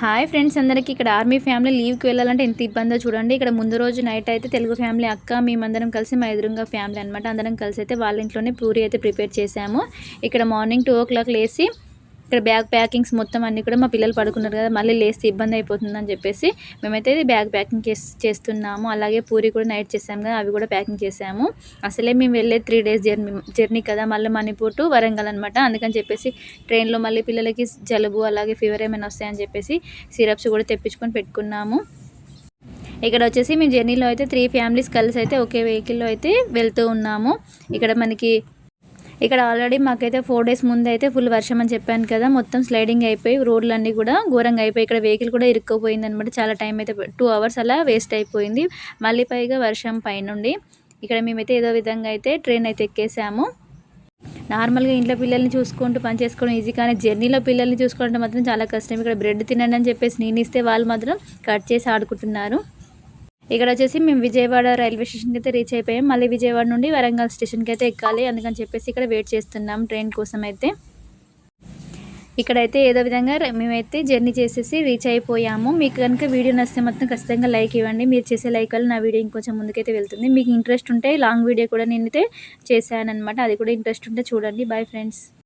Hi friends అందరికీ ఇక్కడ army family లీవ్కి వెళ్ళాలంటే ఎంత ఇబ్బందో చూడండి. ఇక్కడ ముందు రోజు నైట్ అయితే తెలుగు ఫ్యామిలీ అక్క మేమందరం కలిసి మా ఎదురుగా ఫ్యామిలీ అనమాట అందరం కలిసి అయితే వాళ్ళ ఇంట్లోనే పూరి అయితే ప్రిపేర్ చేశాము. ఇక్కడ మార్నింగ్ 2 o'clock లేసి ఇక్కడ బ్యాగ్ ప్యాకింగ్స్ మొత్తం అన్నీ కూడా మా పిల్లలు పడుకున్నారు కదా, మళ్ళీ లేస్తే ఇబ్బంది అయిపోతుందని చెప్పేసి మేమైతే బ్యాగ్ ప్యాకింగ్ చేస్తున్నాము. అలాగే పూరి కూడా నైట్ చేసాము కదా, అవి కూడా ప్యాకింగ్ చేసాము. అసలే మేము వెళ్ళే 3 days జర్నీ కదా, మళ్ళీ మణిపూర్ టు వరంగల్ అనమాట. అందుకని చెప్పేసి ట్రైన్లో మళ్ళీ పిల్లలకి జలుబు అలాగే ఫీవర్ ఏమైనా వస్తాయని చెప్పేసి సిరప్స్ కూడా తెప్పించుకొని పెట్టుకున్నాము. ఇక్కడ వచ్చేసి మేము జర్నీలో అయితే 3 families కలిసి అయితే ఒకే వెహికల్లో అయితే వెళ్తూ ఉన్నాము. ఇక్కడ ఆల్రెడీ మాకైతే 4 days ముందు అయితే ఫుల్ వర్షం అని చెప్పాను కదా, మొత్తం స్లైడింగ్ అయిపోయి రోడ్లన్నీ కూడా ఘోరంగా అయిపోయి ఇక్కడ వెహికల్ కూడా ఇరుక్కుపోయింది అనమాట. చాలా టైం అయితే 2 hours అలా వేస్ట్ అయిపోయింది. మళ్ళీ పైగా వర్షం పైనుండి ఇక్కడ మేమైతే ఏదో విధంగా అయితే ట్రైన్ అయితే ఎక్కేసాము. నార్మల్గా ఇంట్లో పిల్లల్ని చూసుకుంటూ పని చేసుకోవడం ఈజీ, కానీ జర్నీలో పిల్లల్ని చూసుకోవడం మాత్రం చాలా కష్టం. ఇక్కడ బ్రెడ్ తినండి అని చెప్పేసి నేను ఇస్తే వాళ్ళు మాత్రం కట్ చేసి ఆడుకుంటున్నారు. ఇక్కడ వచ్చేసి మేము విజయవాడ రైల్వే స్టేషన్కి అయితే రీచ్ అయిపోయాం. మళ్ళీ విజయవాడ నుండి వరంగల్ స్టేషన్కి అయితే ఎక్కాలి, అందుకని చెప్పేసి ఇక్కడ వెయిట్ చేస్తున్నాం ట్రైన్ కోసం అయితే. ఇక్కడైతే ఏదో విధంగా మేమైతే జర్నీ చేసేసి రీచ్ అయిపోయాము. మీకు కనుక వీడియో నచ్చితే మాత్రం ఖచ్చితంగా లైక్ ఇవ్వండి. మీరు చేసే లైక్ వల్ల నా వీడియో ఇంకొంచెం ముందుకైతే వెళ్తుంది. మీకు ఇంట్రెస్ట్ ఉంటే లాంగ్ వీడియో కూడా నేనైతే చేశానమాట, అది కూడా ఇంట్రెస్ట్ ఉంటే చూడండి. Bye friends.